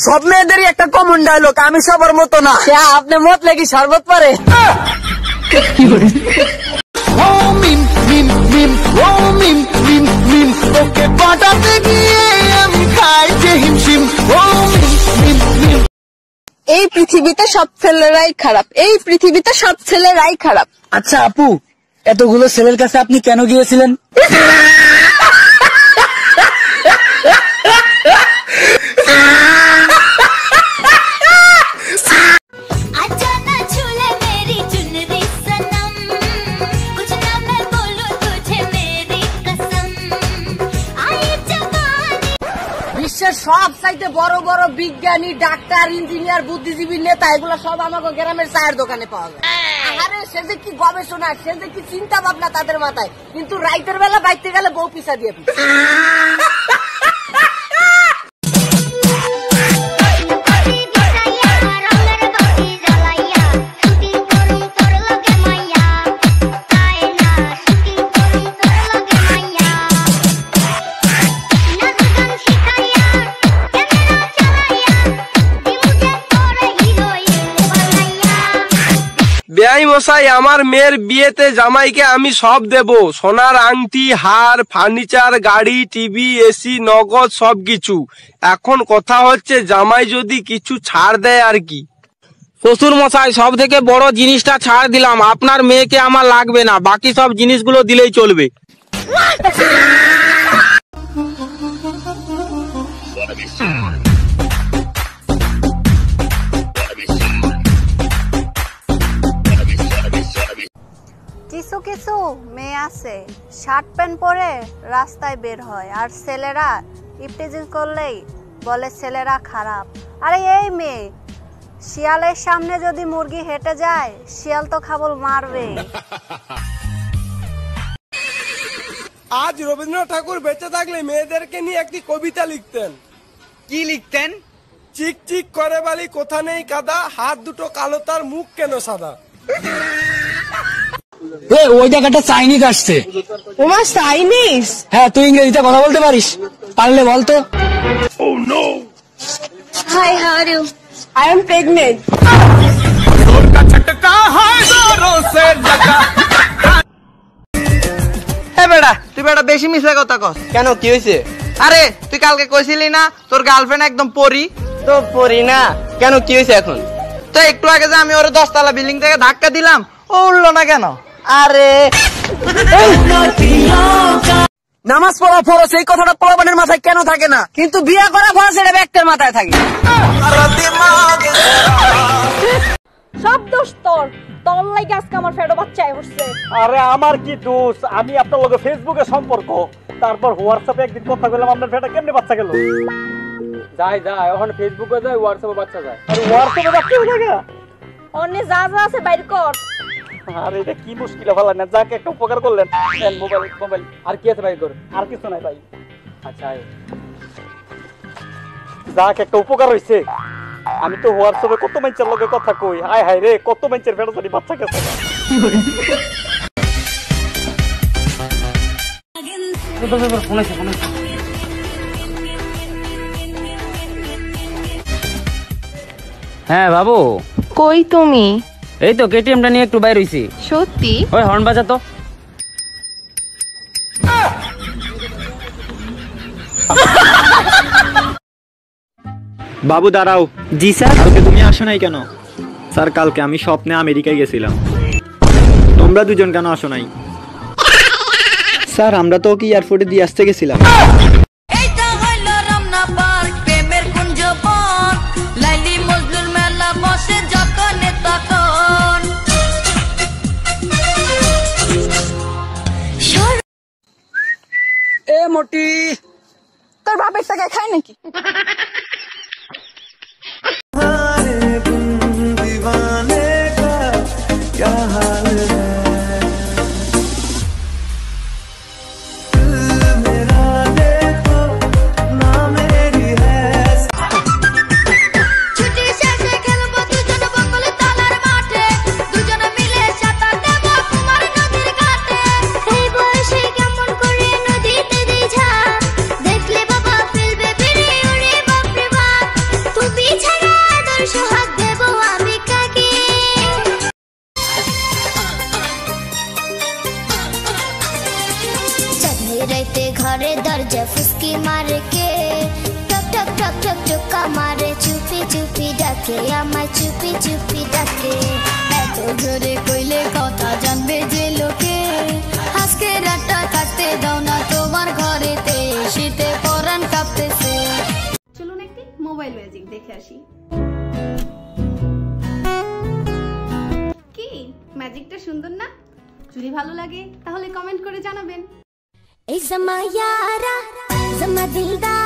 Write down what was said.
সব মেয়েদেরই একটা common dialogue, আমি সবার মতো না। আপনি মত লাগি শরবত পারে। এই পৃথিবীতে সব ছেলেরাই খারাপ, এই পৃথিবীতে সব ছেলেরাই খারাপ। আচ্ছা আপু, এতগুলো ছেলের কাছে আপনি কেন গিয়েছিলেন? বিশ্বের সব চাইতে বড় বড় বিজ্ঞানী, ডাক্তার, ইঞ্জিনিয়ার, বুদ্ধিজীবী, নেতা এগুলো সব আমাকে গ্রামের চায়ের দোকানে পাওয়া যায়। আরে সে যে কি গবেষণা, সে যে কি চিন্তা ভাবনা তাদের মাথায়, কিন্তু রাইতের বেলা বাইতে গেলে বউ পিছা দিয়ে। বেয়াই মশাই, আমার মেয়ের বিয়েতে জামাইকে আমি সব দেব, সোনার আংটি, হার, ফার্নিচার, গাড়ি, টিভি, এসি, নগদ সবকিছু। এখন কথা হচ্ছে জামাই যদি কিছু ছাড় দেয় আর কি। শ্বশুর মশাই, সব থেকে বড় জিনিসটা ছাড় দিলাম, আপনার মেয়েকে আমার লাগবে না, বাকি সব জিনিসগুলো দিলেই চলবে। কিছু কিছু মেয়ে আছে শার্ট প্যান্ট পরে রাস্তায় বের হয়, আর ছেলেরা ইফটিজিং করলেই বলে ছেলেরা খারাপ। আরে এই মেয়ে, শিয়ালের সামনে যদি মুরগি হেঁটে যায়, শিয়াল তো খাবল মারবে। আজ রবীন্দ্রনাথ ঠাকুর বেঁচে থাকলে মেয়েদেরকে নিয়ে একটি কবিতা লিখতেন। কি লিখতেন? চিক চিক করে বালি কোথা নেই কাদা, হাত দুটো কালো তার মুখ কেন সাদা। ওই জায়গাটা চাইনিজ আসছে। ওমা চাইনিজ? হ্যাঁ, তুই ইংরেজিতে কথা বলতে পারিস? পারলে বলতো। Hi, how are you? I am pregnant. বেটা, তুই বেটা বেশি মিশা কথা কস কেন? কি হয়েছে? আরে তুই কালকে কইছিলি না তোর গার্লফ্রেন্ড একদম পরি? তো পরি না কেন, কি হয়েছে এখন? তো একটু আগে যে আমি ওর 10 তলা বিল্ডিং থেকে ধাক্কা দিলাম, ও উঠলো না কেন? আরে নামাজ পড়া ফরজ, এই কথাটা পোলাপানের মাথায় কেন থাকে না, কিন্তু বিয়ে করা ফরজ এটা ব্যক্তির মাথায় থাকে। সব দোষ তোর, তোর লাগি আজকে আমার ফেডো বাচ্চা হচ্ছে। আরে আমার কি দোষ? আমি আপনার লগে ফেসবুকে সম্পর্ক, তারপর হোয়াটসঅ্যাপে একদিন কথা বললাম, আপনার ফেটা কেমনে বাচ্চা গেল? যাই এখন ফেসবুকে যায়, হোয়াটসঅ্যাপে বাচ্চা যায়। আর হোয়াটসঅ্যাপে বাচ্চা হয়ে গেল, অন্য যা যা আছে বাইর কর। আরে এটা কি মুশকিল ভালো না, যাকে একটা উপকার করলেন। মোবাইল আর কি আছে বাইর কর? আর কিছু নাই ভাই। আচ্ছা, যাকে একটা উপকার হইছে। আমি তো হোয়াটসঅ্যাপে কত মানুষের লগে কথা কই, হায় হায় রে, কত মানুষের ফেটা জানি বাচ্চা গেছে। হ্যাঁ বাবু, কই তুমি? এই তো কেটিএমটা নিয়ে একটু বাইরে হইছি। সত্যি? ওই হর্ন বাজা তো। বাবু দাঁড়াও। জি স্যার। কালকে তুমি আসো নাই কেন? স্যার কালকে আমি স্বপ্নে আমেরিকায় গেছিলাম, তোমরা দুজন কেন আসো নাই? স্যার আমরা তো ওকে এয়ারপোর্টে দিয়ে আসতে গেছিলাম। এ মোটি, তোর বাপের টাকা খায় নাকি? সোহাগ দেব আমি কাকে চাঁদনি রাইতে ঘরে দরজা ফুসকি মারে কে টক টক টক টক টকা মারে চুপি চুপি ডাকে আমায় চুপি চুপি ডাকে এত জোরে কইলে কথা জানবে যে লোকে আজকে রাতটা কাটতে দাও না তোমার ঘরেতে শীতে পরাণ কাঁপতেছে চলুন একটি মোবাইল ম্যাজিক দেখে আসি। কি ম্যাজিকটা সুন্দর না? যদি ভালো লাগে তাহলে কমেন্ট করে জানাবেন। এই জামা ইয়ারা জামা দিলদার